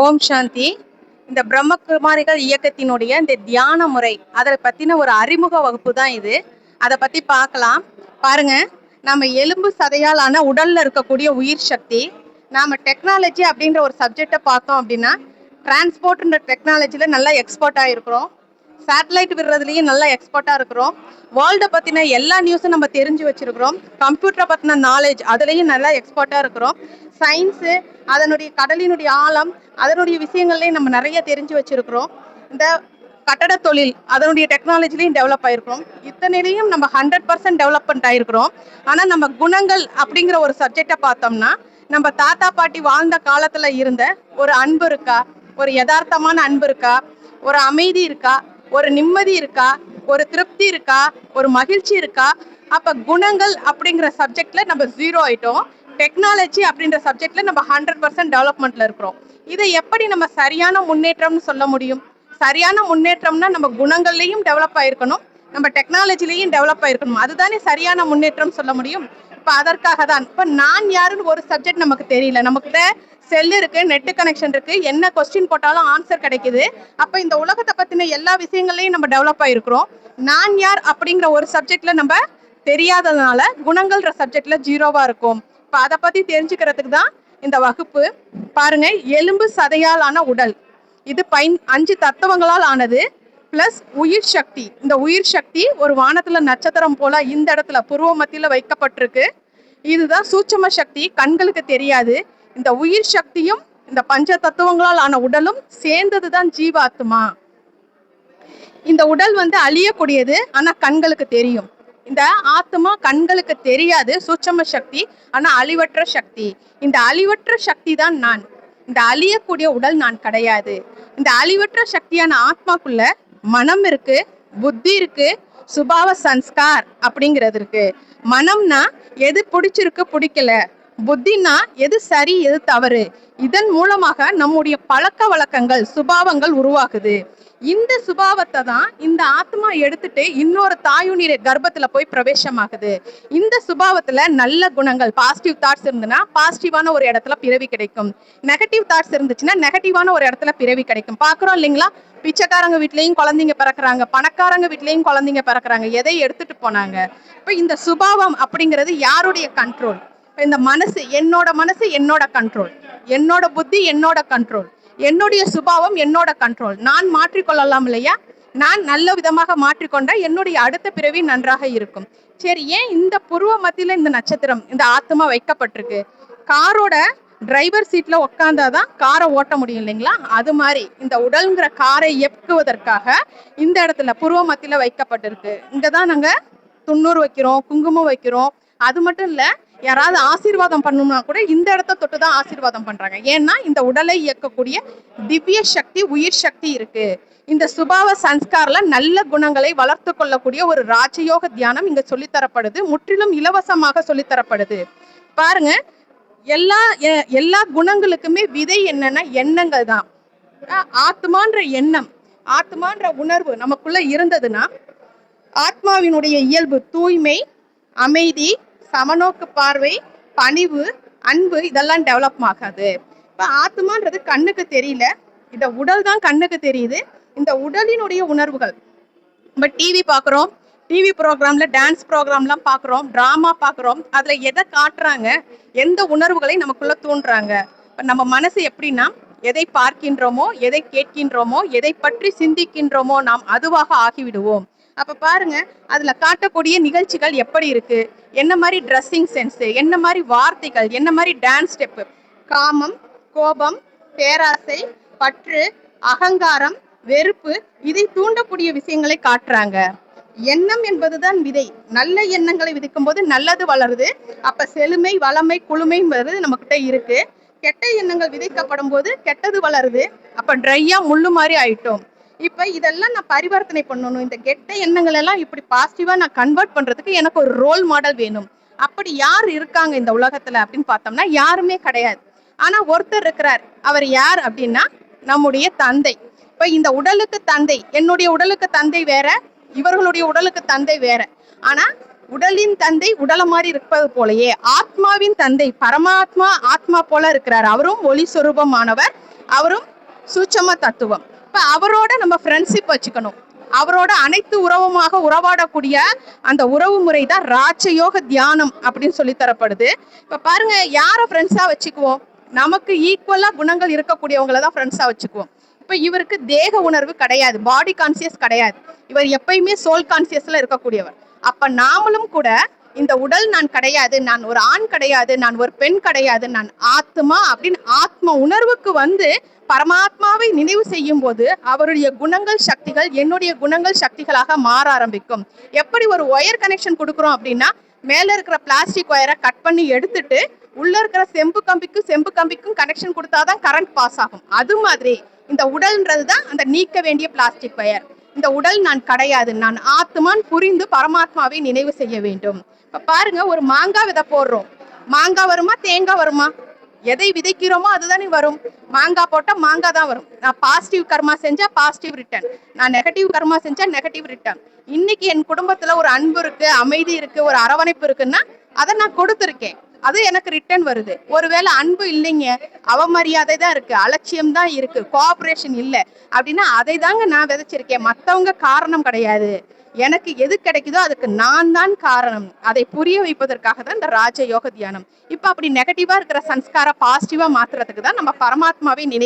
ஓம் சாந்தி. இந்த பிரம்மகுமாரிகள் இயக்கத்தினுடைய இந்த தியான முறை அதை பத்தின ஒரு அறிமுக வகுப்பு தான் இது. அதை பத்தி பார்க்கலாம். பாருங்க, நம்ம எலும்பு சதையால் ஆன உடல்ல இருக்கக்கூடிய உயிர் சக்தி. நாம டெக்னாலஜி அப்படின்ற ஒரு சப்ஜெக்டை பார்த்தோம் அப்படின்னா, டிரான்ஸ்போர்ட்ன்ற டெக்னாலஜில நல்லா எக்ஸ்பர்ட்டா இருக்கிறோம். சேட்டலைட் விடுறதுலயும் நல்லா எக்ஸ்பர்ட்டா இருக்கிறோம். வேர்ல்டை பத்தின எல்லா நியூஸும் நம்ம தெரிஞ்சு வச்சிருக்கிறோம். கம்ப்யூட்டரை பத்தின நாலேஜ் அதுலயும் நல்லா எக்ஸ்பர்ட்டா இருக்கிறோம். சயின்ஸு, அதனுடைய கடலினுடைய ஆழம், அதனுடைய விஷயங்கள்லையும் நம்ம நிறைய தெரிஞ்சு வச்சிருக்கிறோம். இந்த கட்டட தொழில் அதனுடைய டெக்னாலஜிலையும் டெவலப் ஆயிருக்கிறோம். இத்தனையிலையும் நம்ம 100% டெவலப்மெண்ட் ஆயிருக்கிறோம். ஆனால் நம்ம குணங்கள் அப்படிங்கிற ஒரு சப்ஜெக்டை பார்த்தோம்னா, நம்ம தாத்தா பாட்டி வாழ்ந்த காலத்துல இருந்த ஒரு அன்பு இருக்கா, ஒரு யதார்த்தமான அன்பு இருக்கா, ஒரு அமைதி இருக்கா, ஒரு நிம்மதி இருக்கா, ஒரு திருப்தி இருக்கா, ஒரு மகிழ்ச்சி இருக்கா? அப்ப குணங்கள் அப்படிங்கிற சப்ஜெக்ட்ல நம்ம 0 ஆயிட்டோம். டெக்னாலஜி அப்படின்ற சப்ஜெக்ட்ல நம்ம 100% டெவலப்மெண்ட்ல இருக்கிறோம். இதை எப்படி நம்ம சரியான முன்னேற்றம்னு சொல்ல முடியும்? சரியான முன்னேற்றம்னா நம்ம குணங்கள்லையும் டெவலப் ஆயிருக்கணும், நம்ம டெக்னாலஜிலையும் டெவலப் ஆயிருக்கணும். அதுதானே சரியான முன்னேற்றம் சொல்ல முடியும். இப்ப அதற்காக தான் இப்ப நான் யாருன்னு ஒரு சப்ஜெக்ட் நமக்கு தெரியல. நமக்கிட்ட செல் இருக்கு, நெட் கனெக்ஷன் இருக்கு, என்ன கொஸ்டின் போட்டாலும் ஆன்சர் கிடைக்குது. அப்ப இந்த உலகத்தை பத்தின எல்லா விஷயங்களையும் நம்ம டெவலப் ஆயிருக்கிறோம். நான் யார் அப்படிங்கிற ஒரு சப்ஜெக்ட்ல நம்ம தெரியாததுனால குணங்கள்ன்ற சப்ஜெக்ட்ல 0வா இருக்கும். இப்ப அதை பத்தி தெரிஞ்சுக்கிறதுக்கு தான் இந்த வகுப்பு. பாருங்க, எலும்பு சதையால் ஆன உடல், இது 5 தத்துவங்களால் ஆனது. பிளஸ் உயிர் சக்தி. இந்த உயிர் சக்தி ஒரு வானத்துல நட்சத்திரம் போல இந்த இடத்துல புருவ மத்தியில வைக்கப்பட்டிருக்கு. இதுதான் சூட்சும சக்தி, கண்களுக்கு தெரியாது. இந்த உயிர் சக்தியும் இந்த பஞ்ச தத்துவங்களால் ஆன உடலும் சேர்ந்ததுதான் ஜீவாத்மா. இந்த உடல் அழியக்கூடியது, ஆனா கண்களுக்கு தெரியும். இந்த ஆத்மா கண்களுக்கு தெரியாது, சூட்சும சக்தி, ஆனா அழிவற்ற சக்தி. இந்த அழிவற்ற சக்தி தான் நான். இந்த அழியக்கூடிய உடல் நான் கிடையாது. இந்த அழிவற்ற சக்தியான ஆத்மாக்குள்ள மனம் இருக்கு, புத்தி இருக்கு, சுபாவ சன்ஸ்கார் அப்படிங்கிறது இருக்கு. மனம்னா எது பிடிச்சிருக்கு பிடிக்கல, புத்தினா எது சரி எது தவறு. இதன் மூலமாக நம்முடைய பழக்க வழக்கங்கள் சுபாவங்கள் உருவாகுது. இந்த சுபாவத்தை தான் இந்த ஆத்மா எடுத்துட்டு இன்னொரு தாயுனிர கர்ப்பத்துல போய் பிரவேசமாகுது. இந்த சுபாவத்துல நல்ல குணங்கள், பாசிட்டிவ் தாட்ஸ் இருந்துன்னா பாசிட்டிவான ஒரு இடத்துல பிறவி கிடைக்கும். நெகட்டிவ் தாட்ஸ் இருந்துச்சுன்னா நெகட்டிவான ஒரு இடத்துல பிறவி கிடைக்கும். பாக்குறோம் இல்லைங்களா? பிச்சைக்காரங்க வீட்லயும் குழந்தைங்க பிறக்கிறாங்க, பணக்காரங்க வீட்லயும் குழந்தைங்க பிறக்கிறாங்க. எதை எடுத்துட்டு போனாங்க? இப்ப இந்த சுபாவம் அப்படிங்கிறது யாருடைய கண்ட்ரோல்? இந்த மனசு, என்னோட மனசு என்னோட கண்ட்ரோல், என்னோட புத்தி என்னோட கண்ட்ரோல், என்னுடைய சுபாவம் என்னோட கண்ட்ரோல். நான் மாற்றிக்கொள்ளலாம் இல்லையா? நான் நல்ல விதமாக மாற்றிக்கொண்ட என்னுடைய அடுத்த பிறவி நன்றாக இருக்கும். சரி, ஏன் இந்த புருவ மத்தியில இந்த நட்சத்திரம், இந்த ஆத்மா வைக்கப்பட்டிருக்கு? காரோட டிரைவர் சீட்ல உட்காந்தாதான் காரை ஓட்ட முடியும் இல்லைங்களா? அது மாதிரி இந்த உடல்ங்கிற காரை இயக்குவதற்காக இந்த இடத்துல புருவ மத்தியில வைக்கப்பட்டிருக்கு. இங்கதான் நாங்க துண்ணூறு வைக்கிறோம், குங்குமம் வைக்கிறோம். அது மட்டும் இல்ல, யாராவது ஆசீர்வாதம் பண்ணணும்னா கூட இந்த இடத்த தொட்டுதான் ஆசீர்வாதம் பண்றாங்க. ஏன்னா இந்த உடலை இயக்கக்கூடிய திவ்ய சக்தி, உயிர் சக்தி இருக்கு. இந்த சுபாவ சன்ஸ்கார்ல நல்ல குணங்களை வளர்த்து கொள்ளக்கூடிய ஒரு ராஜயோக தியானம் இங்க சொல்லித்தரப்படுது. முற்றிலும் இலவசமாக சொல்லித்தரப்படுது. பாருங்க, எல்லா குணங்களுக்குமே விதை என்னன்னா எண்ணங்கள் தான். ஆத்மான்ற எண்ணம், ஆத்மான்ற உணர்வு நமக்குள்ள இருந்ததுன்னா ஆத்மாவினுடைய இயல்பு தூய்மை, அமைதி, சமநோக்கு பார்வை, பணிவு, அன்பு இதெல்லாம் டெவலப் ஆகாது. இப்ப ஆத்மான்றது கண்ணுக்கு தெரியல, இந்த உடல் தான் கண்ணுக்கு தெரியுது. இந்த உடலினுடைய உணர்வுகள், நம்ம டிவி பாக்குறோம், டிவி ப்ரோக்ராம்ல டான்ஸ் ப்ரோக்ராம்லாம் பாக்குறோம், டிராமா பாக்குறோம். அதுல எதை காட்டுறாங்க, எந்த உணர்வுகளை நமக்குள்ள தூண்டுறாங்க? நம்ம மனசு எப்படின்னா, எதை பார்க்கின்றோமோ, எதை கேட்கின்றோமோ, எதை பற்றி சிந்திக்கின்றோமோ நாம் அதுவாக ஆகிவிடுவோம். அப்ப பாருங்க, அதுல காட்டக்கூடிய நிகழ்ச்சிகள் எப்படி இருக்கு, என்ன மாதிரி ட்ரெஸ்ஸிங் சென்ஸ், என்ன மாதிரி வார்த்தைகள், என்ன மாதிரி டான்ஸ் ஸ்டெப், காமம், கோபம், பேராசை, பற்று, அகங்காரம், வெறுப்பு, இதை தூண்டக்கூடிய விஷயங்களை காட்டுறாங்க. எண்ணம் என்பதுதான் விதை. நல்ல எண்ணங்களை விதிக்கும் போது நல்லது வளருது. அப்ப செழுமை, வளமை, குளுமை நம்ம கிட்ட இருக்கு. கெட்ட எண்ணங்கள் விதைக்கப்படும் போது கெட்டது வளருது. அப்ப ட்ரையா முள்ளு மாதிரி ஆயிட்டோம். இப்ப இதெல்லாம் நான் பரிவர்த்தனை பண்ணணும். இந்த கெட்ட எண்ணங்கள் எல்லாம் இப்படி பாசிட்டிவா நான் கன்வெர்ட் பண்றதுக்கு எனக்கு ஒரு ரோல் மாடல் வேணும். அப்படி யார் இருக்காங்க இந்த உலகத்துல அப்படின்னு பார்த்தோம்னா யாருமே கிடையாது. ஆனா ஒருத்தர் இருக்கிறார். அவர் யார் அப்படின்னா நம்முடைய தந்தை. இப்ப இந்த உடலுக்கு தந்தை, என்னுடைய உடலுக்கு தந்தை வேற, இவர்களுடைய உடலுக்கு தந்தை வேற. ஆனா உடலின் தந்தை உடலை மாதிரி இருப்பது போலயே ஆத்மாவின் தந்தை பரமாத்மா ஆத்மா போல இருக்கிறார். அவரும் ஒளி சொரூபமானவர். அவரும் சூட்சம தத்துவம். இப்ப அவரோட நம்ம ஃப்ரெண்ட்ஷிப் வச்சுக்கணும். அவரோட அனைத்து உறவுமாக உறவாடக்கூடிய அந்த உறவு முறை தான் ராஜயோக தியானம் அப்படின்னு சொல்லி தரப்படுது. இப்ப பாருங்க, யார ஃப்ரெண்ட்ஸா வச்சுக்குவோம்? நமக்கு ஈக்குவலா குணங்கள் இருக்கக்கூடியவங்கள தான் ஃப்ரெண்ட்ஸா வச்சுக்குவோம். இப்ப இவருக்கு தேக உணர்வு கிடையாது, பாடி கான்சியஸ் கிடையாது. இவர் எப்பயுமே சோல் கான்சியஸ்ல இருக்கக்கூடியவர். அப்ப நாமளும் கூட இந்த உடல் நான் கிடையாது, நான் ஒரு ஆண் கிடையாது, நான் ஒரு பெண் கிடையாது, நான் ஆத்மா அப்படின்னு ஆத்ம உணர்வுக்கு வந்து பரமாத்மாவை நினைவு செய்யும் போது அவருடைய குணங்கள் சக்திகள் என்னுடைய குணங்கள் சக்திகளாக மாற ஆரம்பிக்கும். எப்படி ஒரு ஒயர் கனெக்ஷன் கொடுக்குறோம் அப்படின்னா, மேல இருக்கிற பிளாஸ்டிக் ஒயரை கட் பண்ணி எடுத்துட்டு உள்ள இருக்கிற செம்பு கம்பிக்கும் கனெக்ஷன் கொடுத்தாதான் கரண்ட் பாஸ் ஆகும். அது மாதிரி இந்த உடல்ன்றது தான் அந்த நீக்க வேண்டிய பிளாஸ்டிக் ஒயர். இந்த உடல் நான் கிடையாது, நான் ஆத்மான் புரிந்து பரமாத்மாவை நினைவு செய்ய வேண்டும். இப்ப பாருங்க, ஒரு மாங்காய் விதை போடுறோம். மாங்காய் வருமா, தேங்காய் வருமா? எதை விதைக்கிறோமோ அதுதானே வரும். மாங்காய் போட்டா மாங்காய் தான் வரும். நான் பாசிட்டிவ் கர்மா செஞ்சா பாசிட்டிவ் ரிட்டர்ன், நான் நெகட்டிவ் கர்மா செஞ்சா நெகட்டிவ் ரிட்டர்ன். இன்னைக்கு என் குடும்பத்துல ஒரு அன்பு இருக்கு, அமைதி இருக்கு, ஒரு அரவணைப்பு இருக்குன்னா அதை நான் கொடுத்துருக்கேன், அது எனக்கு ரிட்டர்ன் வருது. ஒருவேளை அன்பு இல்லைங்க, அவமரியாதை தான் இருக்கு, அலட்சியம் தான் இருக்கு, கோஆபரேஷன் இல்லை அப்படின்னா அதை தாங்க நான் விதைச்சிருக்கேன். மற்றவங்க காரணம் கிடையாது. எனக்கு எது கிடைக்குதோ அதுக்கு நான் தான் காரணம். அதை புரிய வைப்பதற்காக தான் இந்த ராஜயோக தியானம். இப்ப அப்படி நெகட்டிவா இருக்கிற சன்ஸ்கார பாசிட்டிவா மாத்துறதுக்கு தான் நம்ம பரமாத்மாவை நினைவு